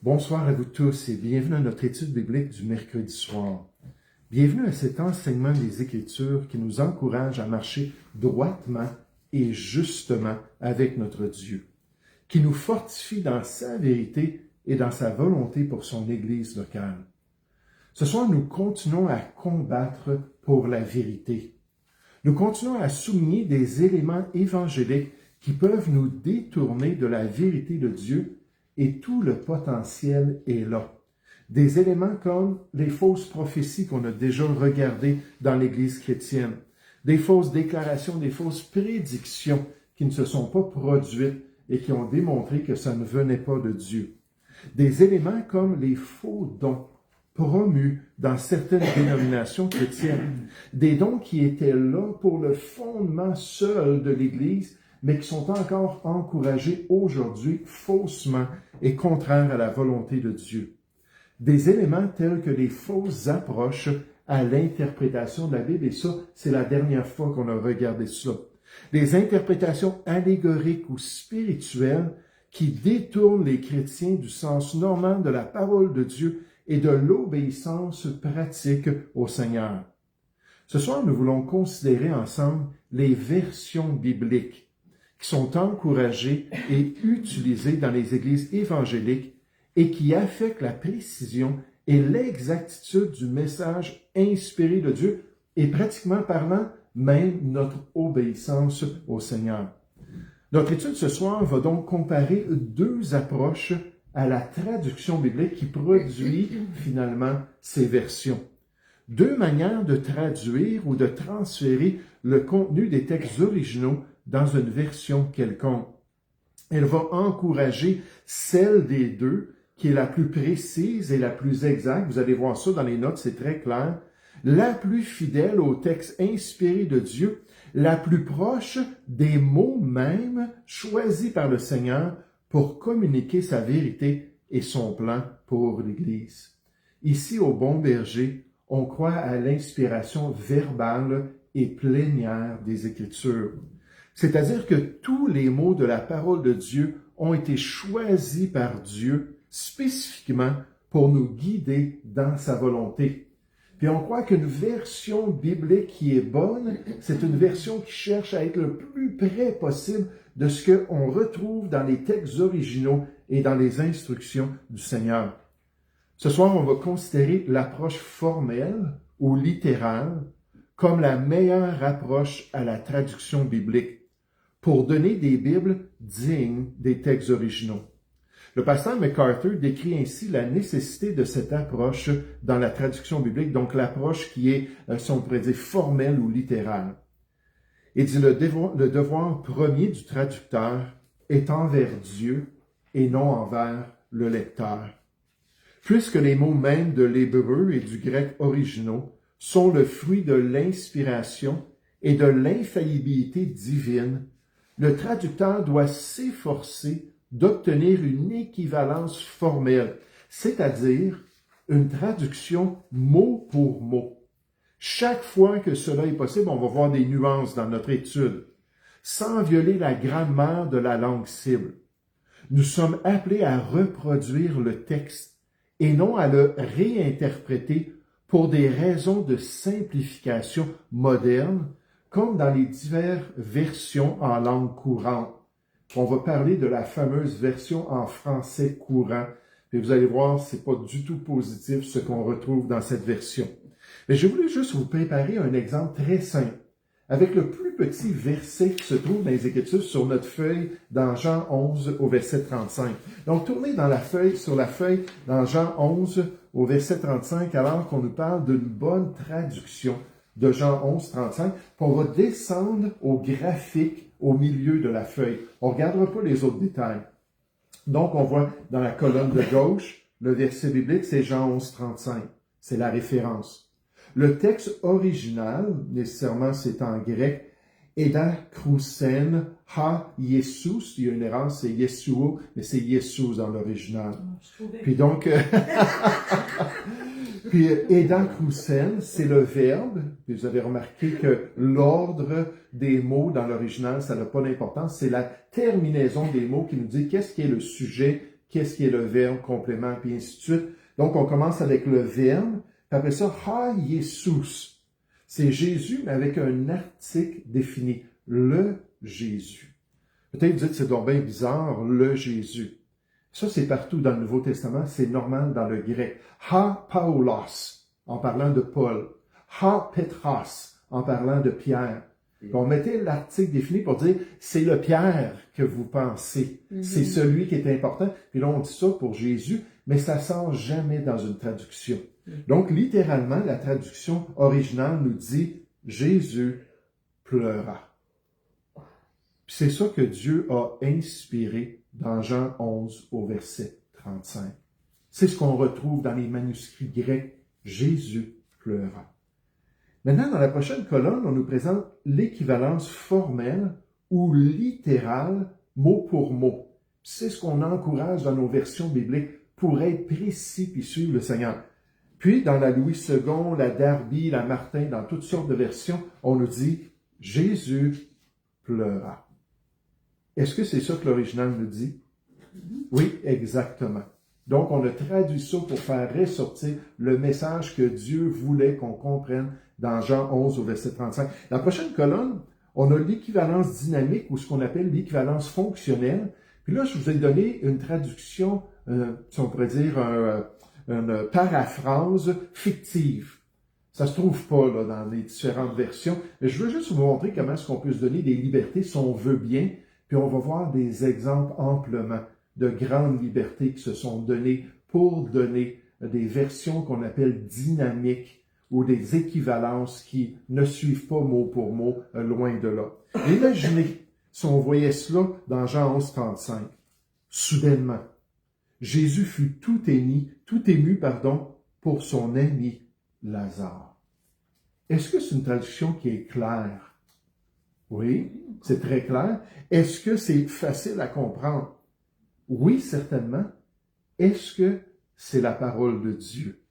Bonsoir à vous tous et bienvenue à notre étude biblique du mercredi soir. Bienvenue à cet enseignement des Écritures qui nous encourage à marcher droitement et justement avec notre Dieu, qui nous fortifie dans sa vérité et dans sa volonté pour son Église locale. Ce soir, nous continuons à combattre pour la vérité. Nous continuons à souligner des éléments évangéliques qui peuvent nous détourner de la vérité de Dieu et tout le potentiel est là. Des éléments comme les fausses prophéties qu'on a déjà regardées dans l'Église chrétienne, des fausses déclarations, des fausses prédictions qui ne se sont pas produites et qui ont démontré que ça ne venait pas de Dieu. Des éléments comme les faux dons promus dans certaines dénominations chrétiennes, des dons qui étaient là pour le fondement seul de l'Église, mais qui sont encore encouragés aujourd'hui faussement et contraires à la volonté de Dieu. Des éléments tels que les fausses approches à l'interprétation de la Bible, et ça, c'est la dernière fois qu'on a regardé ça. Des interprétations allégoriques ou spirituelles qui détournent les chrétiens du sens normal de la parole de Dieu et de l'obéissance pratique au Seigneur. Ce soir, nous voulons considérer ensemble les versions bibliques qui sont encouragées et utilisées dans les églises évangéliques et qui affectent la précision et l'exactitude du message inspiré de Dieu et pratiquement parlant, même notre obéissance au Seigneur. Notre étude ce soir va donc comparer deux approches à la traduction biblique qui produit finalement ces versions. Deux manières de traduire ou de transférer le contenu des textes originaux dans une version quelconque. Elle va encourager celle des deux qui est la plus précise et la plus exacte. Vous allez voir ça dans les notes, c'est très clair. La plus fidèle au texte inspiré de Dieu, la plus proche des mots mêmes choisis par le Seigneur pour communiquer sa vérité et son plan pour l'Église. Ici, au Bon Berger, on croit à l'inspiration verbale et plénière des Écritures. C'est-à-dire que tous les mots de la parole de Dieu ont été choisis par Dieu spécifiquement pour nous guider dans sa volonté. Puis on croit qu'une version biblique qui est bonne, c'est une version qui cherche à être le plus près possible de ce qu'on retrouve dans les textes originaux et dans les instructions du Seigneur. Ce soir, on va considérer l'approche formelle ou littérale comme la meilleure approche à la traduction biblique pour donner des Bibles dignes des textes originaux. Le pasteur MacArthur décrit ainsi la nécessité de cette approche dans la traduction biblique, donc l'approche qui est, si on pourrait dire, formelle ou littérale. Il dit le devoir premier du traducteur est envers Dieu et non envers le lecteur. Puisque les mots mêmes de l'hébreu et du grec originaux sont le fruit de l'inspiration et de l'infaillibilité divine, le traducteur doit s'efforcer d'obtenir une équivalence formelle, c'est-à-dire une traduction mot pour mot. Chaque fois que cela est possible, on va voir des nuances dans notre étude, sans violer la grammaire de la langue cible. Nous sommes appelés à reproduire le texte et non à le réinterpréter pour des raisons de simplification moderne, comme dans les diverses versions en langue courante. On va parler de la fameuse version en français courant. Et vous allez voir, c'est pas du tout positif ce qu'on retrouve dans cette version. Mais je voulais juste vous préparer un exemple très simple, avec le plus petit verset qui se trouve dans les Écritures sur notre feuille dans Jean 11 au verset 35. Donc, tournez sur la feuille dans Jean 11 au verset 35, alors qu'on nous parle d'une bonne traduction de Jean 11, 35, puis on va descendre au graphique au milieu de la feuille. On ne regardera pas les autres détails. Donc, on voit dans la colonne de gauche, le verset biblique, c'est Jean 11, 35. C'est la référence. Le texte original, nécessairement c'est en grec, Eda Krousen Ha Jesus, il y a une erreur, c'est Yeshua, mais c'est Jesus dans l'original. Puis donc, puis Eda Krousen, c'est le verbe. Puis vous avez remarqué que l'ordre des mots dans l'original, ça n'a pas d'importance. C'est la terminaison des mots qui nous dit qu'est-ce qui est le sujet, qu'est-ce qui est le verbe, complément, puis ainsi de suite. Donc, on commence avec le verbe, puis après ça, ha Jesus. C'est Jésus, mais avec un article défini. Le Jésus. Peut-être vous dites, c'est donc bien bizarre, le Jésus. Ça, c'est partout dans le Nouveau Testament, c'est normal dans le grec. Ha Paulos, en parlant de Paul. Ha Petros, en parlant de Pierre. On mettait l'article défini pour dire, c'est le Pierre que vous pensez. C'est celui qui est important. Puis là, on dit ça pour Jésus, mais ça sort jamais dans une traduction. Donc, littéralement, la traduction originale nous dit, Jésus pleura. Puis c'est ça que Dieu a inspiré dans Jean 11 au verset 35. C'est ce qu'on retrouve dans les manuscrits grecs. Jésus pleura. Maintenant, dans la prochaine colonne, on nous présente l'équivalence formelle ou littérale, mot pour mot. C'est ce qu'on encourage dans nos versions bibliques pour être précis puis suivre le Seigneur. Puis, dans la Louis II, la Darby, la Martin, dans toutes sortes de versions, on nous dit « Jésus pleura ». Est-ce que c'est ça que l'original nous dit? Oui, exactement. Donc, on a traduit ça pour faire ressortir le message que Dieu voulait qu'on comprenne dans Jean 11 au verset 35. La prochaine colonne, on a l'équivalence dynamique ou ce qu'on appelle l'équivalence fonctionnelle. Puis là, je vous ai donné une traduction, si on pourrait dire une paraphrase fictive. Ça se trouve pas là, dans les différentes versions. Mais je veux juste vous montrer comment est-ce qu'on peut se donner des libertés si on veut bien. Puis on va voir des exemples amplement de grandes libertés qui se sont données pour donner des versions qu'on appelle dynamiques ou des équivalences qui ne suivent pas mot pour mot, loin de là. Imaginez si on voyait cela dans Jean 11, 35. Soudainement, Jésus fut tout ému, pour son ami Lazare. Est-ce que c'est une traduction qui est claire? Oui, c'est très clair. Est-ce que c'est facile à comprendre? Oui, certainement. Est-ce que c'est la parole de Dieu?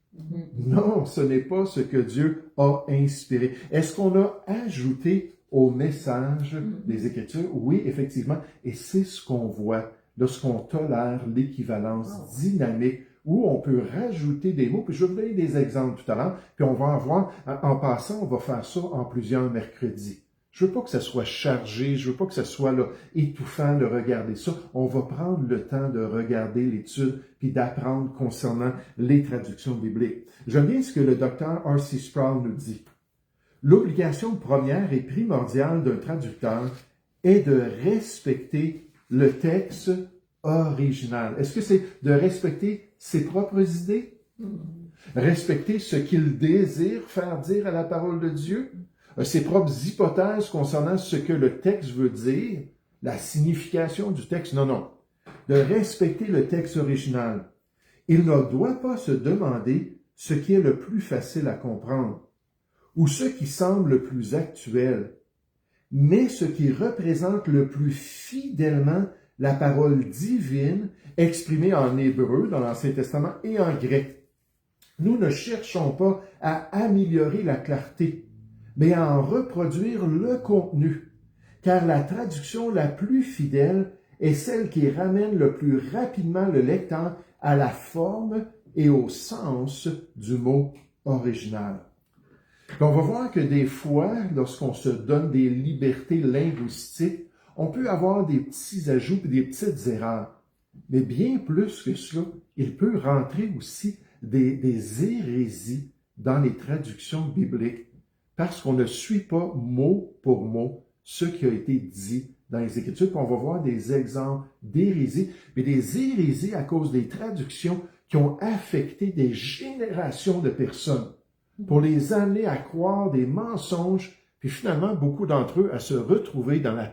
Non, ce n'est pas ce que Dieu a inspiré. Est-ce qu'on a ajouté au message des Écritures? Oui, effectivement. Et c'est ce qu'on voit lorsqu'on tolère l'équivalence dynamique où on peut rajouter des mots. Puis je vais vous donner des exemples tout à l'heure. Puis on va en voir. En passant, on va faire ça en plusieurs mercredis. Je veux pas que ça soit chargé, je veux pas que ça soit là, étouffant de regarder ça. On va prendre le temps de regarder l'étude puis d'apprendre concernant les traductions bibliques. J'aime bien ce que le docteur R.C. Sproul nous dit. L'obligation première et primordiale d'un traducteur est de respecter le texte original. Est-ce que c'est de respecter ses propres idées? Respecter ce qu'il désire faire dire à la parole de Dieu? Ses propres hypothèses concernant ce que le texte veut dire, la signification du texte. Non. De respecter le texte original. Il ne doit pas se demander ce qui est le plus facile à comprendre ou ce qui semble le plus actuel, mais ce qui représente le plus fidèlement la parole divine exprimée en hébreu dans l'Ancien Testament et en grec. Nous ne cherchons pas à améliorer la clarté, mais à en reproduire le contenu, car la traduction la plus fidèle est celle qui ramène le plus rapidement le lecteur à la forme et au sens du mot original. Puis on va voir que des fois, lorsqu'on se donne des libertés linguistiques, on peut avoir des petits ajouts et des petites erreurs. Mais bien plus que cela, il peut rentrer aussi des hérésies dans les traductions bibliques, parce qu'on ne suit pas mot pour mot ce qui a été dit dans les Écritures. Puis on va voir des exemples d'hérésies, mais des hérésies à cause des traductions qui ont affecté des générations de personnes pour les amener à croire des mensonges, puis finalement beaucoup d'entre eux à se retrouver dans la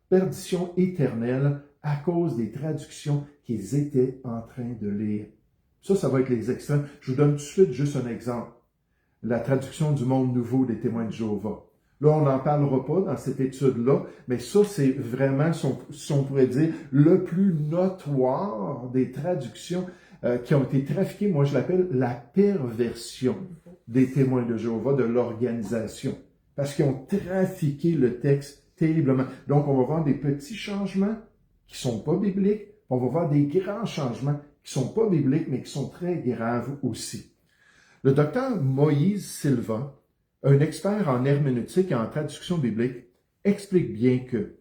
perdition éternelle à cause des traductions qu'ils étaient en train de lire. Ça va être les extrêmes. Je vous donne tout de suite juste un exemple. La traduction du Monde nouveau des témoins de Jéhovah. Là, on n'en parlera pas dans cette étude-là, mais ça, c'est vraiment, si on pourrait dire, le plus notoire des traductions qui ont été trafiquées. Moi, je l'appelle la perversion des témoins de Jéhovah, de l'organisation, parce qu'ils ont trafiqué le texte terriblement. Donc, on va voir des petits changements qui sont pas bibliques, On va voir des grands changements qui ne sont pas bibliques, mais qui sont très graves aussi. Le docteur Moïse Silva, un expert en herméneutique et en traduction biblique, explique bien que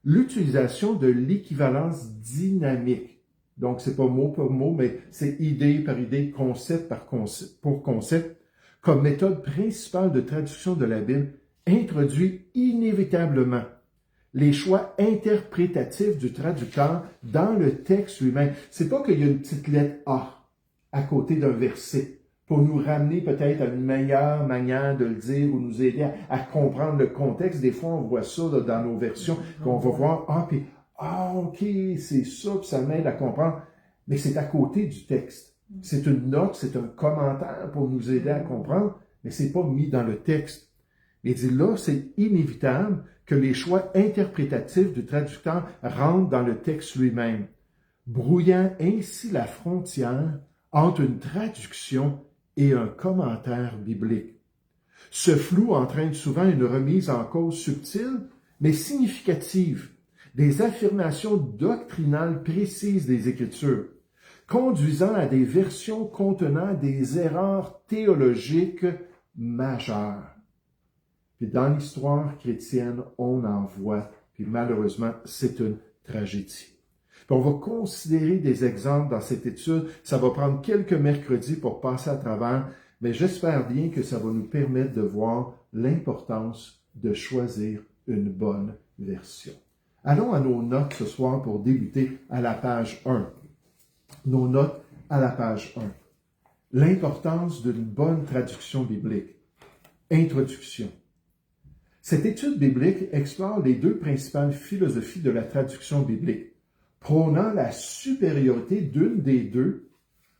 l'utilisation de l'équivalence dynamique, donc c'est pas mot pour mot, mais c'est idée par idée, concept par concept, pour concept, comme méthode principale de traduction de la Bible, introduit inévitablement les choix interprétatifs du traducteur dans le texte lui-même. C'est pas qu'il y a une petite lettre A à côté d'un verset pour nous ramener peut-être à une meilleure manière de le dire ou nous aider à comprendre le contexte. Des fois, on voit ça là, dans nos versions, qu'on va voir, puis ok, c'est ça, puis ça m'aide à comprendre. Mais c'est à côté du texte. C'est une note, c'est un commentaire pour nous aider à comprendre, mais c'est pas mis dans le texte. Il dit là, c'est inévitable que les choix interprétatifs du traducteur rentrent dans le texte lui-même, brouillant ainsi la frontière entre une traduction et un commentaire biblique. Ce flou entraîne souvent une remise en cause subtile, mais significative, des affirmations doctrinales précises des Écritures, conduisant à des versions contenant des erreurs théologiques majeures. Puis dans l'histoire chrétienne, on en voit, puis malheureusement, c'est une tragédie. Puis on va considérer des exemples dans cette étude. Ça va prendre quelques mercredis pour passer à travers, mais j'espère bien que ça va nous permettre de voir l'importance de choisir une bonne version. Allons à nos notes ce soir pour débuter à la page 1. Nos notes à la page 1. L'importance d'une bonne traduction biblique. Introduction. Cette étude biblique explore les deux principales philosophies de la traduction biblique, prônant la supériorité d'une des deux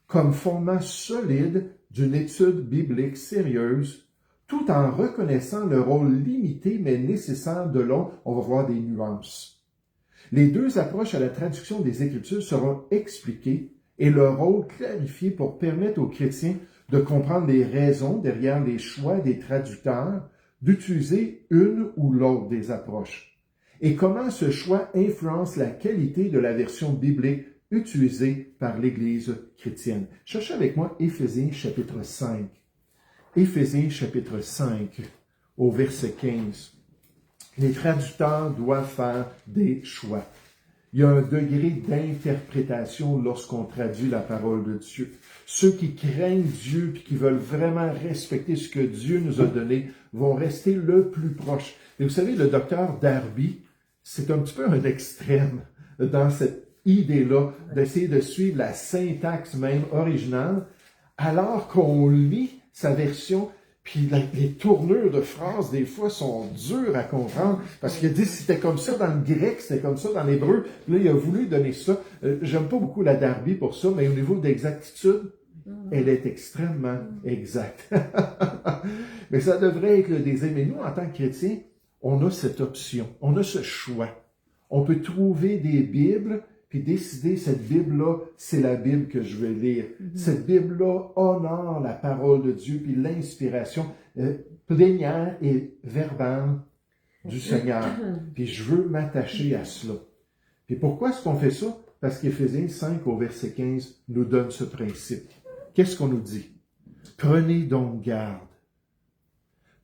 comme fondement solide d'une étude biblique sérieuse, tout en reconnaissant le rôle limité mais nécessaire de l'autre. On va voir des nuances. Les deux approches à la traduction des Écritures seront expliquées et leur rôle clarifié pour permettre aux chrétiens de comprendre les raisons derrière les choix des traducteurs d'utiliser une ou l'autre des approches et comment ce choix influence la qualité de la version biblique utilisée par l'Église chrétienne. Cherchez avec moi Éphésiens chapitre 5. Éphésiens chapitre 5 au verset 15. Les traducteurs doivent faire des choix. Il y a un degré d'interprétation lorsqu'on traduit la parole de Dieu. Ceux qui craignent Dieu et qui veulent vraiment respecter ce que Dieu nous a donné vont rester le plus proche. Et vous savez, le docteur Darby, c'est un petit peu un extrême dans cette idée-là d'essayer de suivre la syntaxe même originale, alors qu'on lit sa version. Puis les tournures de phrases, des fois, sont dures à comprendre, parce qu'il a dit c'était comme ça dans le grec, c'était comme ça dans l'hébreu. Là, il a voulu donner ça. J'aime pas beaucoup la Darby pour ça, mais au niveau d'exactitude, elle est extrêmement exacte. Mais ça devrait être le désir. Mais nous, en tant que chrétiens, on a cette option, on a ce choix. On peut trouver des Bibles, puis décider, cette Bible-là, c'est la Bible que je vais lire. Cette Bible-là honore la parole de Dieu, puis l'inspiration plénière et verbale du Seigneur. Puis je veux m'attacher à cela. Puis pourquoi est-ce qu'on fait ça? Parce qu'Éphésiens 5 au verset 15 nous donne ce principe. Qu'est-ce qu'on nous dit? Prenez donc garde.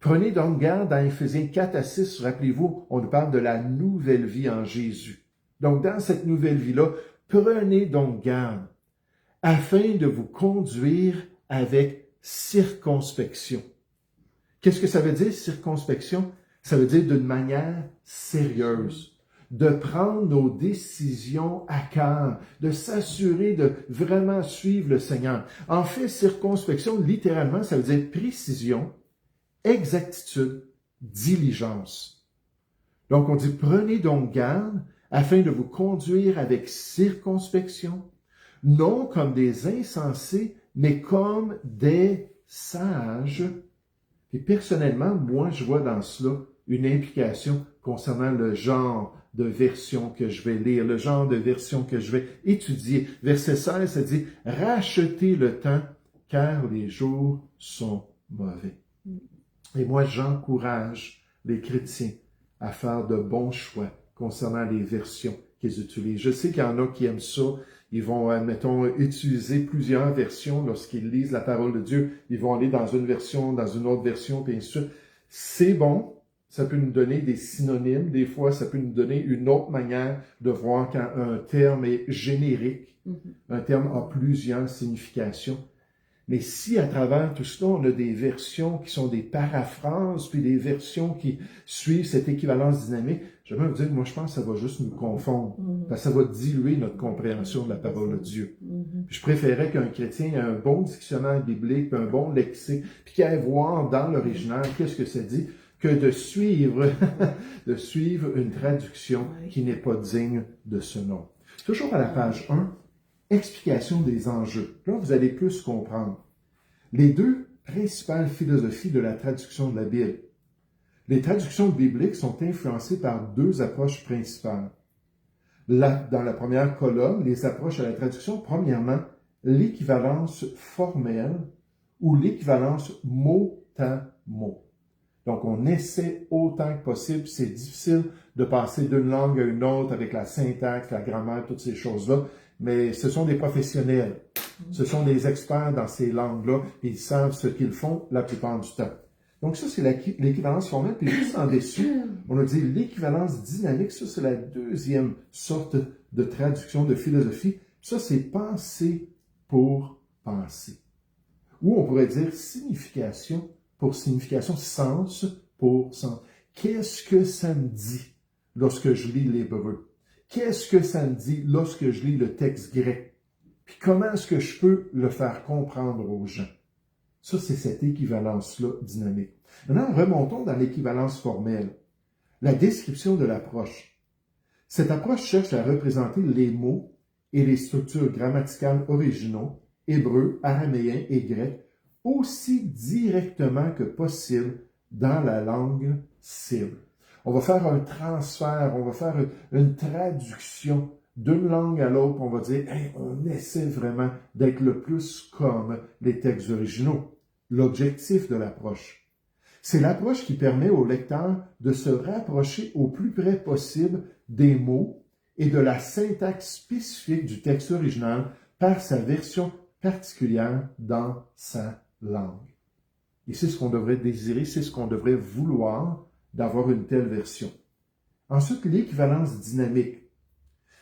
Prenez donc garde dans Éphésiens 4 à 6, rappelez-vous, on nous parle de la nouvelle vie en Jésus. Donc, dans cette nouvelle vie-là, prenez donc garde afin de vous conduire avec circonspection. Qu'est-ce que ça veut dire, circonspection? Ça veut dire d'une manière sérieuse, de prendre nos décisions à cœur, de s'assurer de vraiment suivre le Seigneur. En fait, circonspection, littéralement, ça veut dire précision, exactitude, diligence. Donc, on dit, prenez donc garde afin de vous conduire avec circonspection, non comme des insensés, mais comme des sages. Et personnellement, moi, je vois dans cela une implication concernant le genre de version que je vais lire, le genre de version que je vais étudier. Verset 16, ça dit « Rachetez le temps, car les jours sont mauvais. » Et moi, j'encourage les chrétiens à faire de bons choix concernant les versions qu'ils utilisent. Je sais qu'il y en a qui aiment ça. Ils vont, admettons, utiliser plusieurs versions lorsqu'ils lisent la parole de Dieu. Ils vont aller dans une version, dans une autre version, puis ainsi de suite. C'est bon. Ça peut nous donner des synonymes. Des fois, ça peut nous donner une autre manière de voir quand un terme est générique. Un terme a plusieurs significations. Mais si à travers tout cela, on a des versions qui sont des paraphrases, puis des versions qui suivent cette équivalence dynamique, j'aimerais vous dire, moi je pense que ça va juste nous confondre, parce que ça va diluer notre compréhension de la parole de Dieu. Puis je préférais qu'un chrétien ait un bon dictionnaire biblique, puis un bon lexique, puis qu'il aille voir dans l'original qu'est-ce que ça dit, que de suivre, de suivre une traduction qui n'est pas digne de ce nom. Toujours à la page 1, explication des enjeux. Là, vous allez plus comprendre. Les deux principales philosophies de la traduction de la Bible. Les traductions bibliques sont influencées par deux approches principales. Dans la première colonne, les approches à la traduction, premièrement, l'équivalence formelle ou l'équivalence mot à mot. Donc, on essaie autant que possible. C'est difficile de passer d'une langue à une autre avec la syntaxe, la grammaire, toutes ces choses-là. Mais ce sont des professionnels. Ce sont des experts dans ces langues-là. Et ils savent ce qu'ils font la plupart du temps. Donc, ça, c'est l'équivalence formelle. Puis juste en dessous, on a dit l'équivalence dynamique. Ça, c'est la deuxième sorte de traduction de philosophie. Ça, c'est penser pour penser. Ou on pourrait dire signification pour signification, sens pour sens. Qu'est-ce que ça me dit lorsque je lis l'hébreu? Qu'est-ce que ça me dit lorsque je lis le texte grec? Puis comment est-ce que je peux le faire comprendre aux gens? Ça, c'est cette équivalence-là dynamique. Maintenant, remontons dans l'équivalence formelle. La description de l'approche. Cette approche cherche à représenter les mots et les structures grammaticales originaux, hébreu, araméen et grec, aussi directement que possible dans la langue cible. On va faire un transfert, on va faire une traduction d'une langue à l'autre, on va dire, hey, on essaie vraiment d'être le plus comme les textes originaux. L'objectif de l'approche. C'est l'approche qui permet au lecteur de se rapprocher au plus près possible des mots et de la syntaxe spécifique du texte original par sa version particulière dans sa langue. Et c'est ce qu'on devrait désirer, c'est ce qu'on devrait vouloir d'avoir une telle version. Ensuite, l'équivalence dynamique.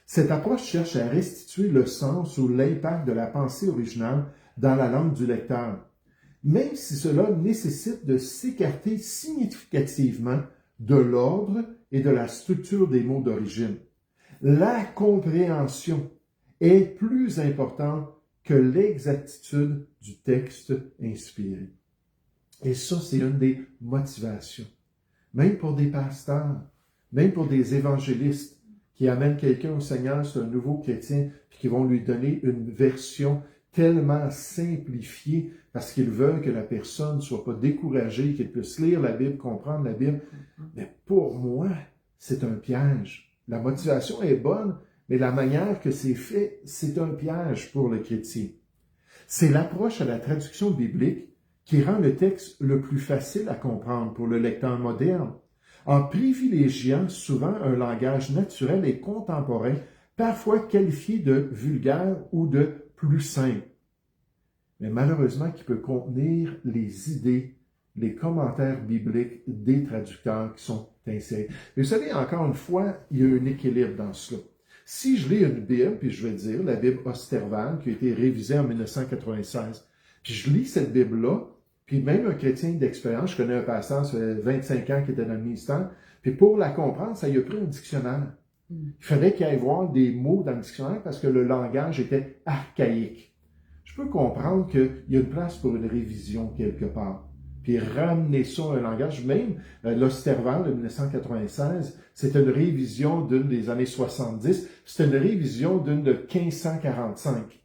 Cette approche cherche à restituer le sens ou l'impact de la pensée originale dans la langue du lecteur, même si cela nécessite de s'écarter significativement de l'ordre et de la structure des mots d'origine. La compréhension est plus importante que l'exactitude du texte inspiré. Et ça, c'est une des motivations. Même pour des pasteurs, même pour des évangélistes qui amènent quelqu'un au Seigneur, c'est un nouveau chrétien, puis qui vont lui donner une version tellement simplifiée parce qu'ils veulent que la personne ne soit pas découragée, qu'elle puisse lire la Bible, comprendre la Bible. Mais pour moi, c'est un piège. La motivation est bonne, mais la manière que c'est fait, c'est un piège pour le chrétien. C'est l'approche à la traduction biblique qui rend le texte le plus facile à comprendre pour le lecteur moderne, en privilégiant souvent un langage naturel et contemporain, parfois qualifié de vulgaire ou de plus simple, mais malheureusement qui peut contenir les idées, les commentaires bibliques des traducteurs qui sont insérés. Mais vous savez, encore une fois, il y a un équilibre dans cela. Si je lis une Bible, puis je vais dire la Bible Osterval, qui a été révisée en 1996, puis je lis cette Bible-là, puis même un chrétien d'expérience, je connais un pasteur, ça fait 25 ans qui était dans le ministère, puis pour la comprendre, ça y a pris un dictionnaire. Il fallait qu'il aille voir des mots dans le dictionnaire parce que le langage était archaïque. Je peux comprendre qu'il y a une place pour une révision quelque part. Puis ramener ça à un langage, même l'Osterval de 1996, c'était une révision d'une des années 70, c'était une révision d'une de 1545.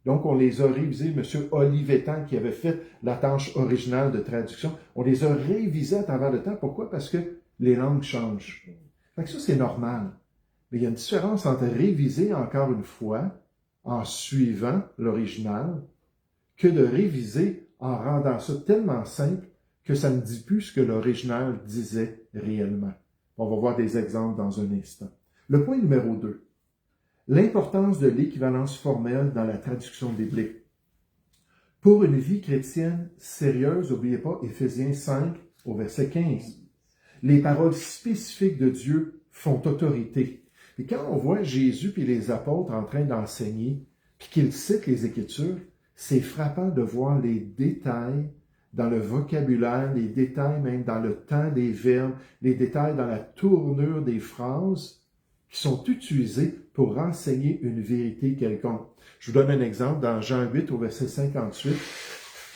Donc, on les a révisés, M. Olivetan, qui avait fait la tâche originale de traduction, on les a révisés à travers le temps. Pourquoi? Parce que les langues changent. Fait que ça, c'est normal. Mais il y a une différence entre réviser encore une fois, en suivant l'original, que de réviser en rendant ça tellement simple que ça ne dit plus ce que l'original disait réellement. On va voir des exemples dans un instant. Le point numéro 2. L'importance de l'équivalence formelle dans la traduction biblique. Pour une vie chrétienne sérieuse, n'oubliez pas Éphésiens 5 au verset 15. Les paroles spécifiques de Dieu font autorité. Et quand on voit Jésus et les apôtres en train d'enseigner, puis qu'ils citent les Écritures, c'est frappant de voir les détails dans le vocabulaire, les détails même dans le temps des verbes, les détails dans la tournure des phrases qui sont utilisés pour enseigner une vérité quelconque. Je vous donne un exemple. Dans Jean 8 au verset 58,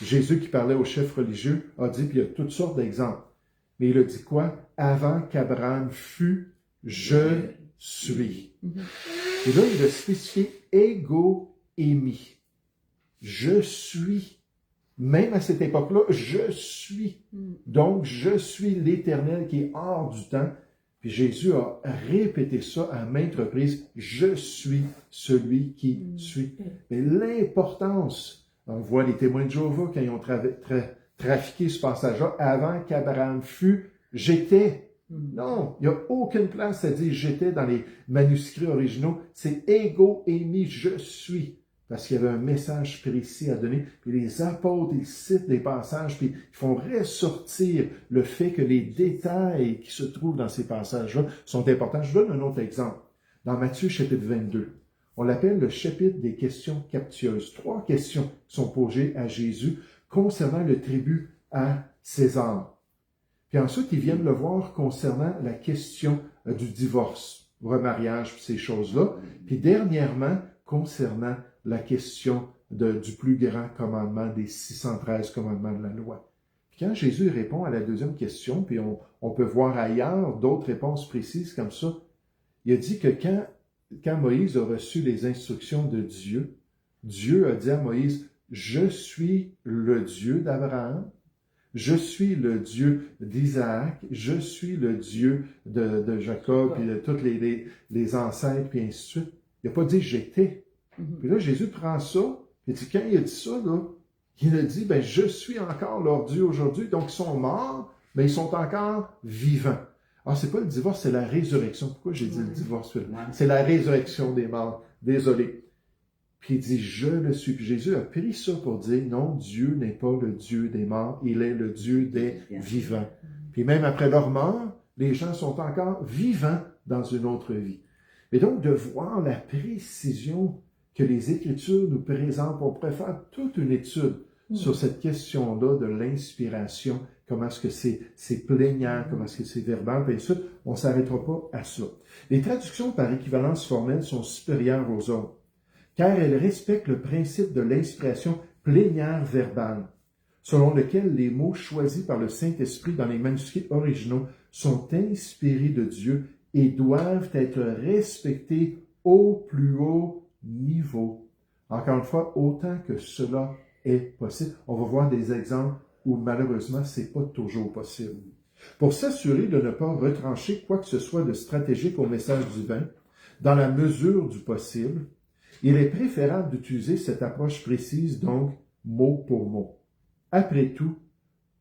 Jésus qui parlait aux chefs religieux a dit, puis il y a toutes sortes d'exemples, mais il a dit quoi? Avant qu'Abraham fût, je suis. Et là, il a spécifié ego émi. Je suis. Même à cette époque-là, je suis. Donc, je suis l'Éternel qui est hors du temps. Puis Jésus a répété ça à maintes reprises. Je suis celui qui suis. Mais l'importance, on voit les témoins de Jéhovah quand ils ont trafiqué ce passage-là, avant qu'Abraham fût, j'étais. Non, il n'y a aucune place à dire j'étais dans les manuscrits originaux. C'est ego émi, je suis. Parce qu'il y avait un message précis à donner. Puis les apôtres, ils citent des passages, puis ils font ressortir le fait que les détails qui se trouvent dans ces passages-là sont importants. Je vous donne un autre exemple. Dans Matthieu chapitre 22, on l'appelle le chapitre des questions captieuses. 3 questions sont posées à Jésus concernant le tribut à César. Puis ensuite, ils viennent le voir concernant la question du divorce, remariage, puis ces choses-là. Puis dernièrement, concernant la question du plus grand commandement, des 613 commandements de la loi. Puis quand Jésus répond à la deuxième question, puis on peut voir ailleurs d'autres réponses précises comme ça, il a dit que quand Moïse a reçu les instructions de Dieu, Dieu a dit à Moïse, « Je suis le Dieu d'Abraham, je suis le Dieu d'Isaac, je suis le Dieu de Jacob, puis de tous les ancêtres, puis ainsi de suite. » Il n'a pas dit « j'étais ». Puis là, Jésus prend ça, puis quand il a dit ça, là, il a dit, ben, je suis encore leur Dieu aujourd'hui. Donc, ils sont morts, mais ils sont encore vivants. Alors, c'est pas le divorce, c'est la résurrection. Pourquoi j'ai dit le divorce? C'est la résurrection des morts. Désolé. Puis il dit, je le suis. Puis Jésus a pris ça pour dire, non, Dieu n'est pas le Dieu des morts, il est le Dieu des vivants. Puis même après leur mort, les gens sont encore vivants dans une autre vie. Et donc, de voir la précision que les Écritures nous présentent, on pourrait faire toute une étude sur cette question-là de l'inspiration, comment est-ce que c'est plaignant, comment est-ce que c'est verbal, puis ensuite, on ne s'arrêtera pas à ça. Les traductions par équivalence formelle sont supérieures aux autres, car elles respectent le principe de l'inspiration plénière verbale, selon lequel les mots choisis par le Saint-Esprit dans les manuscrits originaux sont inspirés de Dieu et doivent être respectés au plus haut niveau. Encore une fois, autant que cela est possible. On va voir des exemples où malheureusement, c'est pas toujours possible. Pour s'assurer de ne pas retrancher quoi que ce soit de stratégique au message divin, dans la mesure du possible, il est préférable d'utiliser cette approche précise, donc mot pour mot. Après tout,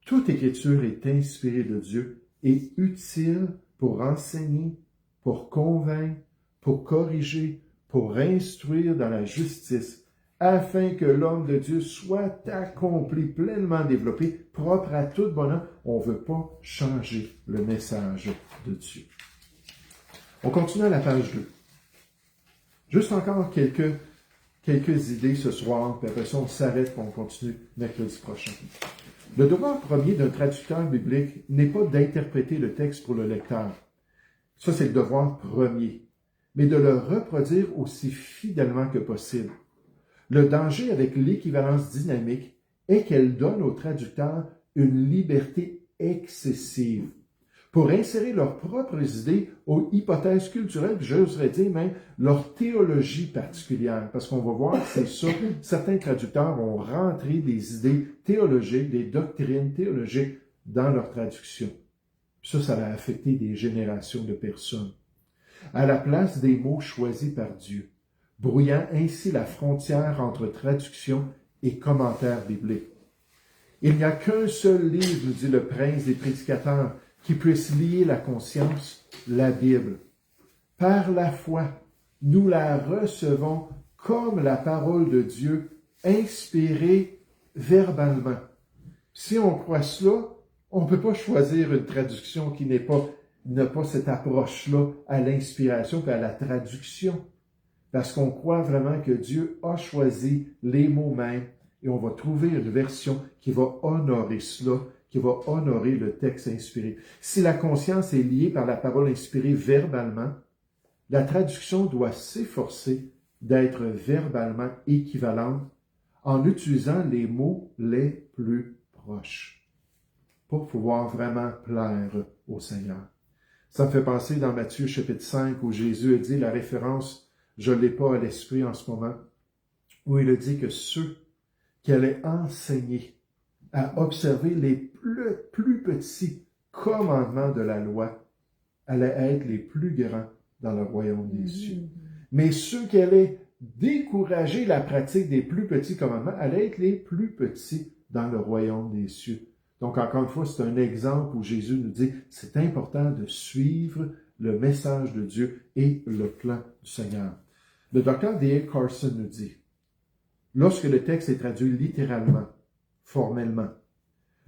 toute écriture est inspirée de Dieu et utile pour enseigner, pour convaincre, pour corriger, pour instruire dans la justice, afin que l'homme de Dieu soit accompli, pleinement développé, propre à tout bonheur. On ne veut pas changer le message de Dieu. On continue à la page 2. Juste encore quelques idées ce soir, puis après ça, on s'arrête et on continue mercredi prochain. Le devoir premier d'un traducteur biblique n'est pas d'interpréter le texte pour le lecteur. Ça, c'est le devoir premier, mais de le reproduire aussi fidèlement que possible. Le danger avec l'équivalence dynamique est qu'elle donne aux traducteurs une liberté excessive pour insérer leurs propres idées aux hypothèses culturelles, puis j'oserais dire même leur théologie particulière, parce qu'on va voir que c'est ça, certains traducteurs ont rentré des idées théologiques, des doctrines théologiques dans leur traduction. Ça va affecter des générations de personnes. À la place des mots choisis par Dieu, brouillant ainsi la frontière entre traduction et commentaire biblique. Il n'y a qu'un seul livre, nous dit le prince des prédicateurs, qui puisse lier la conscience, la Bible. Par la foi, nous la recevons comme la parole de Dieu, inspirée verbalement. Si on croit cela, on ne peut pas choisir une traduction qui n'a pas cette approche-là à l'inspiration et à la traduction. Parce qu'on croit vraiment que Dieu a choisi les mots mêmes et on va trouver une version qui va honorer cela, qui va honorer le texte inspiré. Si la conscience est liée par la parole inspirée verbalement, la traduction doit s'efforcer d'être verbalement équivalente en utilisant les mots les plus proches pour pouvoir vraiment plaire au Seigneur. Ça me fait penser dans Matthieu chapitre 5 où Jésus a dit la référence, je ne l'ai pas à l'esprit en ce moment, où il a dit que ceux qui allaient enseigner à observer les plus petits commandements de la loi allaient être les plus grands dans le royaume des cieux. Mais ceux qui allaient décourager la pratique des plus petits commandements allaient être les plus petits dans le royaume des cieux. Donc, encore une fois, c'est un exemple où Jésus nous dit c'est important de suivre le message de Dieu et le plan du Seigneur. Le docteur D.A. Carson nous dit lorsque le texte est traduit littéralement, formellement,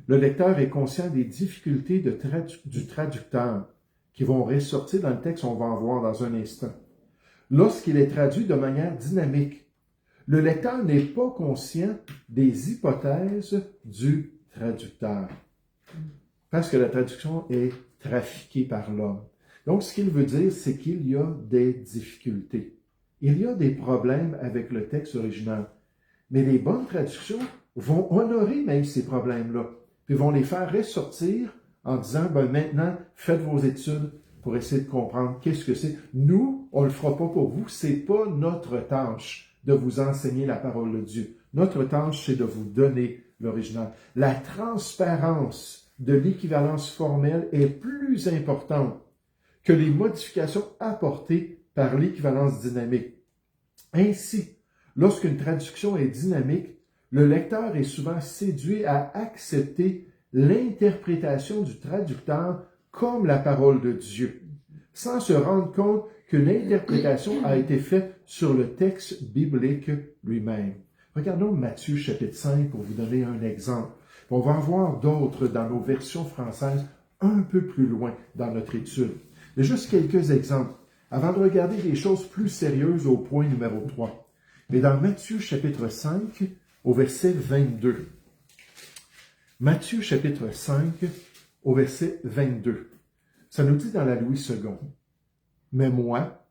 le lecteur est conscient des difficultés du traducteur qui vont ressortir dans le texte, on va en voir dans un instant. Lorsqu'il est traduit de manière dynamique, le lecteur n'est pas conscient des hypothèses du traducteur. Parce que la traduction est trafiquée par l'homme. Donc, ce qu'il veut dire, c'est qu'il y a des difficultés. Il y a des problèmes avec le texte original. Mais les bonnes traductions vont honorer même ces problèmes-là. Puis vont les faire ressortir en disant, maintenant, faites vos études pour essayer de comprendre qu'est-ce que c'est. Nous, on ne le fera pas pour vous. C'est pas notre tâche de vous enseigner la parole de Dieu. Notre tâche, c'est de vous donner l'original. La transparence de l'équivalence formelle est plus importante que les modifications apportées par l'équivalence dynamique. Ainsi, lorsqu'une traduction est dynamique, le lecteur est souvent séduit à accepter l'interprétation du traducteur comme la parole de Dieu, sans se rendre compte que l'interprétation a été faite sur le texte biblique lui-même. Regardons Matthieu chapitre 5 pour vous donner un exemple. On va en voir d'autres dans nos versions françaises un peu plus loin dans notre étude. Mais juste quelques exemples, avant de regarder des choses plus sérieuses au point numéro 3. Mais dans Matthieu chapitre 5, au verset 22. Matthieu chapitre 5, au verset 22. Ça nous dit dans la Louis II. « Mais moi,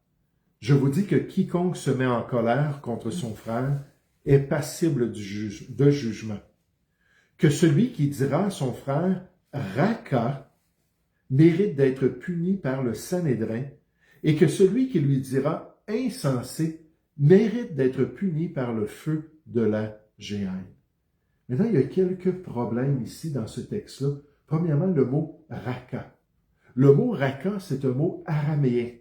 je vous dis que quiconque se met en colère contre son frère est passible de jugement. Que celui qui dira à son frère « Raka » mérite d'être puni par le Sanhédrin, et que celui qui lui dira « Insensé » mérite d'être puni par le feu de la géhenne. Maintenant, il y a quelques problèmes ici dans ce texte-là. Premièrement, le mot « Raka ». Le mot « Raka », c'est un mot araméen.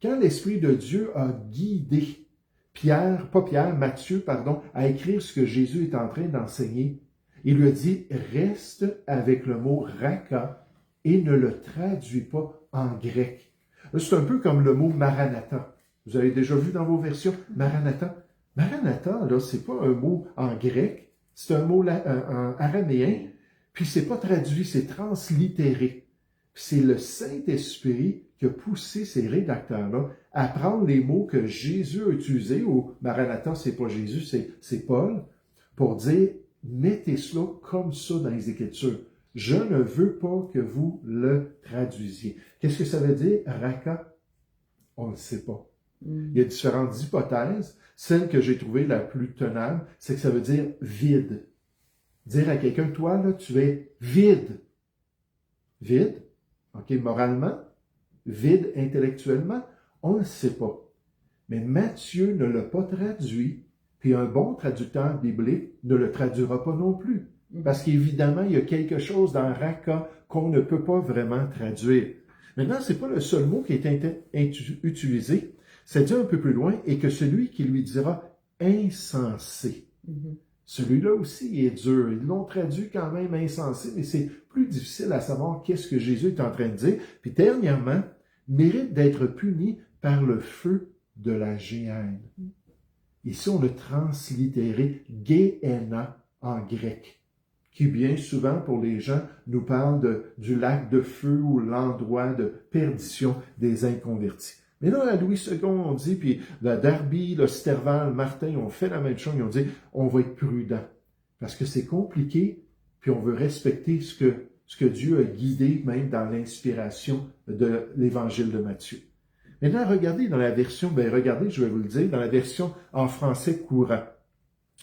Quand l'Esprit de Dieu a guidé Matthieu, à écrire ce que Jésus est en train d'enseigner, il lui a dit « Reste avec le mot « Raka » et ne le traduis pas en grec. » C'est un peu comme le mot « Maranatha ». Vous avez déjà vu dans vos versions « Maranatha ». Maranatha, là, c'est pas un mot en grec, c'est un mot en araméen, puis c'est pas traduit, c'est translittéré. C'est le Saint-Esprit qui a poussé ces rédacteurs-là à prendre les mots que Jésus a utilisés, ou Maranatha, c'est pas Jésus, c'est Paul, pour dire « mettez cela comme ça dans les Écritures. Je ne veux pas que vous le traduisiez. » Qu'est-ce que ça veut dire, Raka? On ne sait pas. Il y a différentes hypothèses. Celle que j'ai trouvée la plus tenable, c'est que ça veut dire vide. Dire à quelqu'un, toi, là, tu es vide. Vide, OK, moralement, vide intellectuellement, on ne sait pas. Mais Matthieu ne l'a pas traduit, puis un bon traducteur biblique ne le traduira pas non plus. Parce qu'évidemment, il y a quelque chose dans Raka qu'on ne peut pas vraiment traduire. Maintenant, ce n'est pas le seul mot qui est utilisé. Ça dit un peu plus loin, et que celui qui lui dira insensé. Celui-là aussi est dur. Ils l'ont traduit quand même insensé, mais c'est plus difficile à savoir qu'est-ce que Jésus est en train de dire. Puis dernièrement, mérite d'être puni par le feu de la géhenne. Ici, on a translittéré Gehenna en grec, qui bien souvent, pour les gens, nous parle du lac de feu ou l'endroit de perdition des inconvertis. Mais là, à Louis II, on dit, puis la Darby, le Sterval, Martin, ont fait la même chose, ils ont dit, on va être prudent, parce que c'est compliqué, puis on veut respecter ce que Dieu a guidé, même dans l'inspiration de l'Évangile de Matthieu. Maintenant, regardez dans la version, regardez, je vais vous le dire, dans la version en français courant.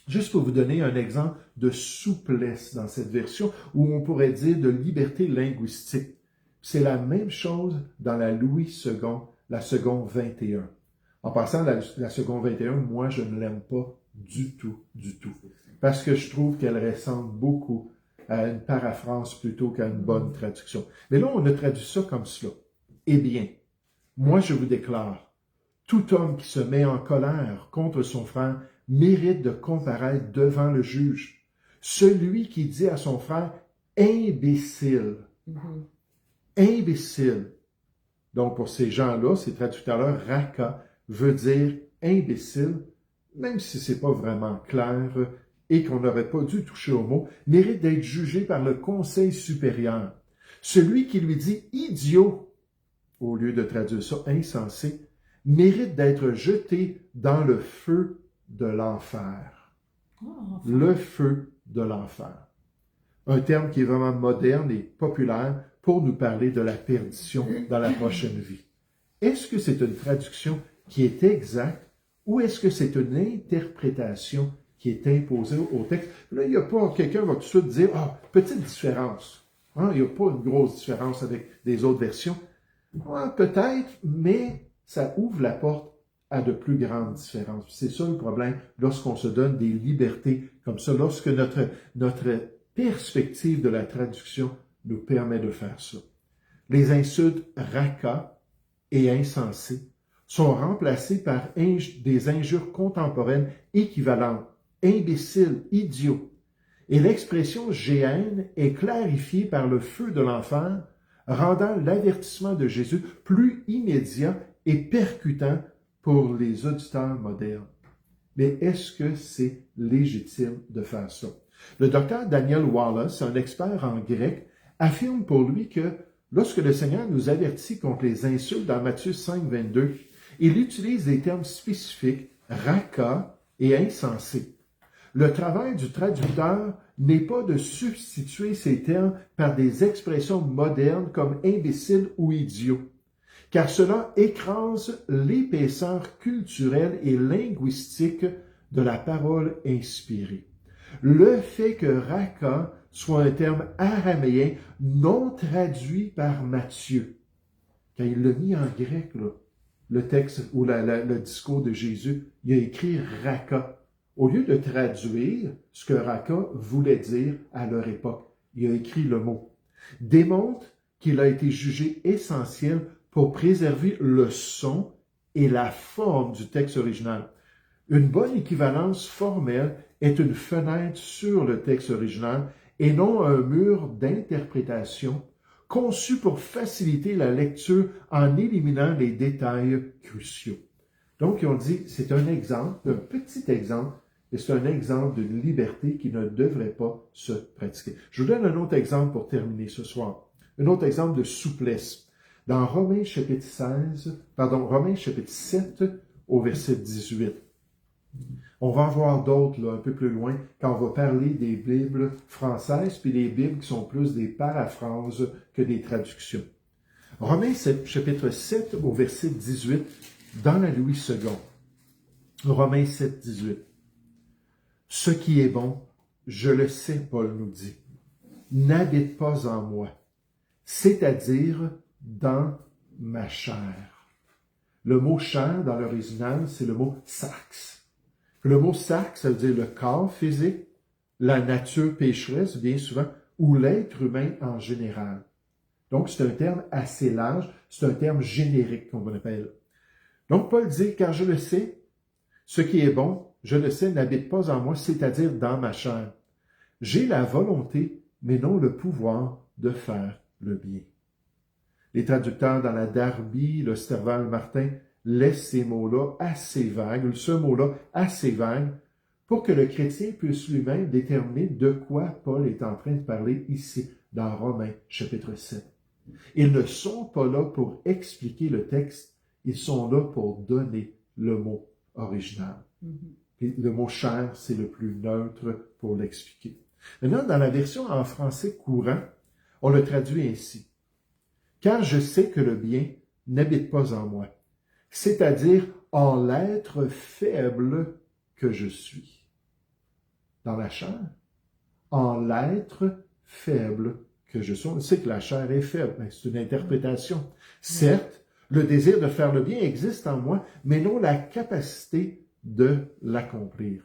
Juste pour vous donner un exemple de souplesse dans cette version, où on pourrait dire de liberté linguistique. C'est la même chose dans la Louis II, la seconde 21. En passant, la seconde 21, moi, je ne l'aime pas du tout. Parce que je trouve qu'elle ressemble beaucoup à une paraphrase plutôt qu'à une bonne traduction. Mais là, on a traduit ça comme cela. Eh bien, moi, je vous déclare, tout homme qui se met en colère contre son frère mérite de comparaître devant le juge. Celui qui dit à son frère « imbécile », imbécile. Donc, pour ces gens-là, c'est traduit tout à l'heure, « raka » veut dire « imbécile », même si c'est pas vraiment clair et qu'on n'aurait pas dû toucher au mot, mérite d'être jugé par le conseil supérieur. Celui qui lui dit « idiot », au lieu de traduire ça « insensé », mérite d'être jeté dans le feu de l'enfer. Le feu de l'enfer. Un terme qui est vraiment moderne et populaire pour nous parler de la perdition dans la prochaine vie. Est-ce que c'est une traduction qui est exacte ou est-ce que c'est une interprétation qui est imposée au texte? Là, il n'y a pas, quelqu'un va tout de suite dire « Ah, petite différence. Il n'y a pas une grosse différence avec des autres versions. » Peut-être, mais ça ouvre la porte à de plus grandes différences. C'est ça le problème lorsqu'on se donne des libertés comme ça, lorsque notre perspective de la traduction nous permet de faire ça. Les insultes raka et insensé sont remplacées par des injures contemporaines équivalentes, imbécile, idiot. Et l'expression géhenne est clarifiée par le feu de l'enfer, rendant l'avertissement de Jésus plus immédiat et percutant pour les auditeurs modernes. Mais est-ce que c'est légitime de faire ça? Le docteur Daniel Wallace, un expert en grec, affirme pour lui que lorsque le Seigneur nous avertit contre les insultes dans Matthieu 5, 22, il utilise des termes spécifiques, raka et insensé. Le travail du traducteur n'est pas de substituer ces termes par des expressions modernes comme imbécile ou idiot, car cela écrase l'épaisseur culturelle et linguistique de la parole inspirée. Le fait que raka soit un terme araméen non traduit par Matthieu, quand il l'a mis en grec, là, le texte ou le discours de Jésus, il a écrit raka. Au lieu de traduire ce que raka voulait dire à leur époque, il a écrit le mot, démontre qu'il a été jugé essentiel pour préserver le son et la forme du texte original. Une bonne équivalence formelle est une fenêtre sur le texte original et non un mur d'interprétation conçu pour faciliter la lecture en éliminant les détails cruciaux. Donc, on dit, c'est un exemple, un petit exemple, et c'est un exemple d'une liberté qui ne devrait pas se pratiquer. Je vous donne un autre exemple pour terminer ce soir. Un autre exemple de souplesse. Dans Romains chapitre 7 au verset 18. On va en voir d'autres un peu plus loin quand on va parler des Bibles françaises puis des Bibles qui sont plus des paraphrases que des traductions. Romains chapitre 7 au verset 18 dans la Louis II. Romains 7, 18. Ce qui est bon, je le sais, Paul nous dit, n'habite pas en moi, c'est-à-dire dans ma chair. Le mot chair dans l'original, c'est le mot sarx. Le mot sarx, ça veut dire le corps physique, la nature pécheresse, bien souvent, ou l'être humain en général. Donc, c'est un terme assez large, c'est un terme générique qu'on appelle. Donc, Paul dit, car je le sais, ce qui est bon, je le sais, n'habite pas en moi, c'est-à-dire dans ma chair. J'ai la volonté, mais non le pouvoir de faire le bien. Les traducteurs dans la Darby, le Sterval Martin laisse ces mots-là assez vagues, ce mot-là assez vague, pour que le chrétien puisse lui-même déterminer de quoi Paul est en train de parler ici, dans Romains, chapitre 7. Ils ne sont pas là pour expliquer le texte, ils sont là pour donner le mot original. Et le mot « chair », c'est le plus neutre pour l'expliquer. Maintenant, dans la version en français courant, on le traduit ainsi. « Car je sais que le bien n'habite pas en moi, c'est-à-dire en l'être faible que je suis. » Dans la chair, en l'être faible que je suis. On sait que la chair est faible, mais c'est une interprétation. Certes, le désir de faire le bien existe en moi, mais non la capacité de l'accomplir.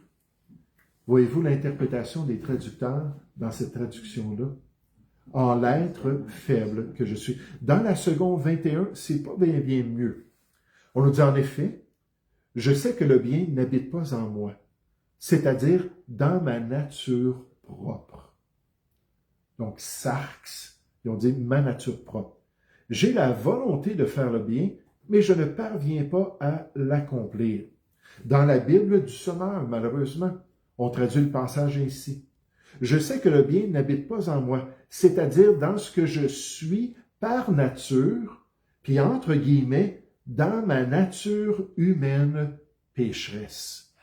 Voyez-vous l'interprétation des traducteurs dans cette traduction-là? En l'être faible que je suis. Dans la seconde 21, c'est pas bien mieux. On nous dit en effet, je sais que le bien n'habite pas en moi, c'est-à-dire dans ma nature propre. Donc, sarx, ils ont dit ma nature propre. J'ai la volonté de faire le bien, mais je ne parviens pas à l'accomplir. Dans la Bible du Sommeur, malheureusement, on traduit le passage ainsi. Je sais que le bien n'habite pas en moi, c'est-à-dire dans ce que je suis par nature, puis entre guillemets, dans ma nature humaine pécheresse.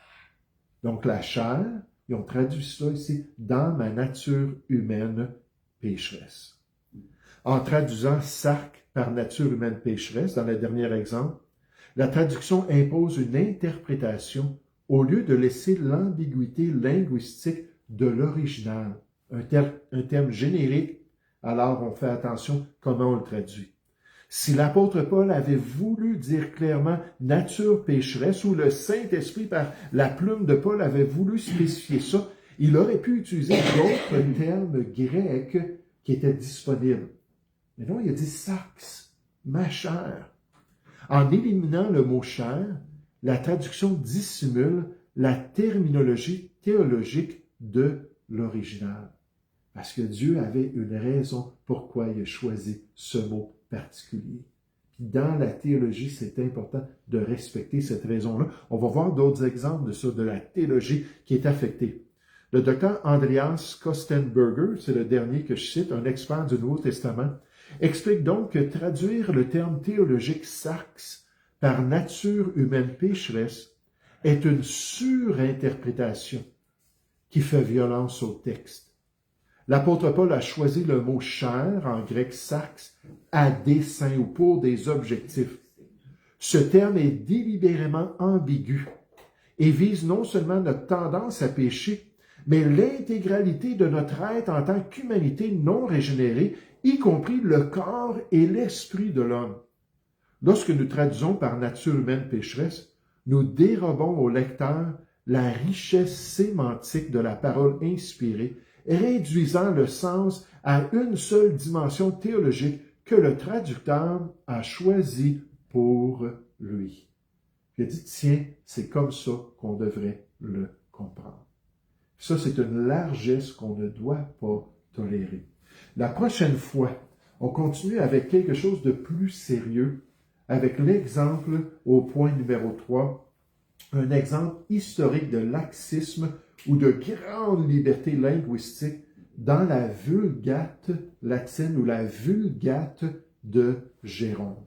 Donc la chair, ils ont traduit ça ici, dans ma nature humaine pécheresse. En traduisant sarc par nature humaine pécheresse, dans le dernier exemple, la traduction impose une interprétation au lieu de laisser l'ambiguïté linguistique de l'original, un terme générique, alors on fait attention comment on le traduit. Si l'apôtre Paul avait voulu dire clairement « nature pécheresse » ou le Saint-Esprit par la plume de Paul avait voulu spécifier ça, il aurait pu utiliser d'autres termes grecs qui étaient disponibles. Mais non, il a dit « sarx », « ma chair ». En éliminant le mot « chair », la traduction dissimule la terminologie théologique de l'original. Parce que Dieu avait une raison pourquoi il a choisi ce mot particulier. Puis dans la théologie, c'est important de respecter cette raison-là. On va voir d'autres exemples de ça, de la théologie qui est affectée. Le docteur Andreas Kostenberger, c'est le dernier que je cite, un expert du Nouveau Testament, explique donc que traduire le terme théologique sarx par nature humaine pécheresse est une surinterprétation qui fait violence au texte. L'apôtre Paul a choisi le mot « chair » en grec « sarx » à dessein ou pour des objectifs. Ce terme est délibérément ambigu et vise non seulement notre tendance à pécher, mais l'intégralité de notre être en tant qu'humanité non régénérée, y compris le corps et l'esprit de l'homme. Lorsque nous traduisons par nature humaine pécheresse, nous dérobons au lecteur la richesse sémantique de la parole inspirée, réduisant le sens à une seule dimension théologique que le traducteur a choisie pour lui. Il a dit, tiens, c'est comme ça qu'on devrait le comprendre. Ça, c'est une largesse qu'on ne doit pas tolérer. La prochaine fois, on continue avec quelque chose de plus sérieux, avec l'exemple au point numéro 3, un exemple historique de laxisme ou de grande liberté linguistique dans la Vulgate latine ou la Vulgate de Jérôme.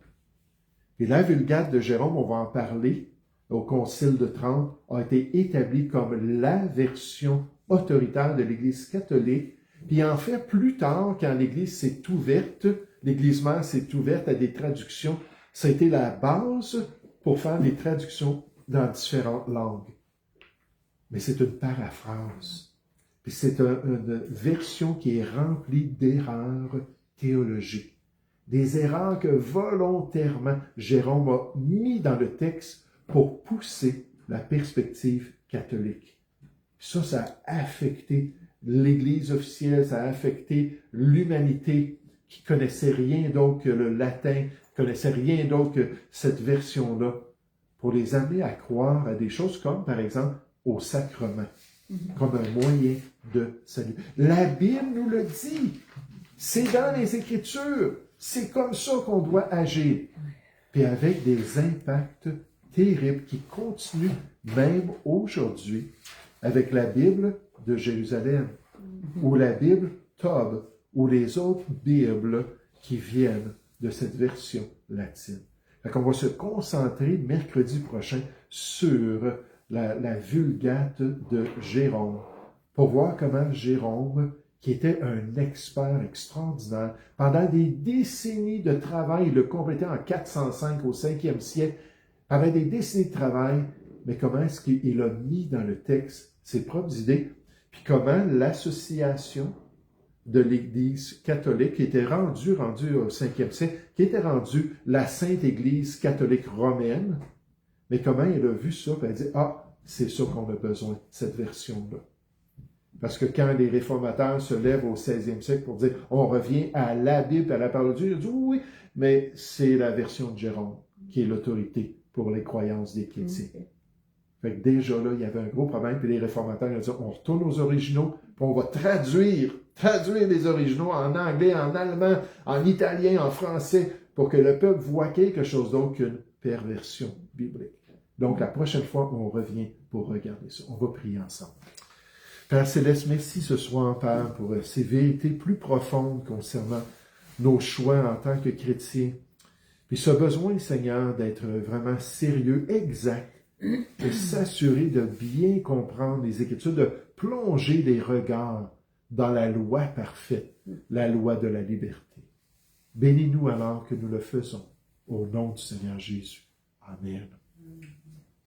Et la Vulgate de Jérôme, on va en parler au Concile de Trente, a été établie comme la version autoritaire de l'Église catholique. Puis en fait, plus tard, quand l'Église s'est ouverte, l'Église mère s'est ouverte à des traductions, ça a été la base pour faire des traductions dans différentes langues. Mais c'est une paraphrase. Puis c'est une version qui est remplie d'erreurs théologiques. Des erreurs que volontairement Jérôme a mis dans le texte pour pousser la perspective catholique. Ça a affecté l'Église officielle, ça a affecté l'humanité qui connaissait rien d'autre que le latin, connaissait rien d'autre que cette version-là, pour les amener à croire à des choses comme, par exemple, au sacrement, comme un moyen de salut. La Bible nous le dit. C'est dans les Écritures. C'est comme ça qu'on doit agir. puis avec des impacts terribles qui continuent même aujourd'hui avec la Bible de Jérusalem, ou la Bible Tob, ou les autres Bibles qui viennent de cette version latine. Fait qu'on va se concentrer mercredi prochain sur la Vulgate de Jérôme, pour voir comment Jérôme, qui était un expert extraordinaire, pendant des décennies de travail, il le complétait en 405 au 5e siècle, pendant des décennies de travail, mais comment est-ce qu'il a mis dans le texte ses propres idées, puis comment l'association de l'Église catholique, qui était rendue au 5e siècle, qui était rendue la Sainte Église catholique romaine, mais comment il a vu ça, puis il a dit, ah, c'est ça qu'on a besoin, cette version-là. Parce que quand les réformateurs se lèvent au 16e siècle pour dire, on revient à la Bible, à la parole de Dieu, ils disent, oui, mais c'est la version de Jérôme qui est l'autorité pour les croyances des chrétiens. Fait que déjà là, il y avait un gros problème, puis les réformateurs ont dit, on retourne aux originaux, puis on va traduire les originaux en anglais, en allemand, en italien, en français, pour que le peuple voit quelque chose d'autre qu'une perversion biblique. Donc, la prochaine fois, on revient pour regarder ça. On va prier ensemble. Père Céleste, merci ce soir, Père, pour ces vérités plus profondes concernant nos choix en tant que chrétiens. Puis ce besoin, Seigneur, d'être vraiment sérieux, exact, de s'assurer de bien comprendre les Écritures, de plonger des regards dans la loi parfaite, la loi de la liberté. Bénis-nous alors que nous le faisons, au nom du Seigneur Jésus. Amen.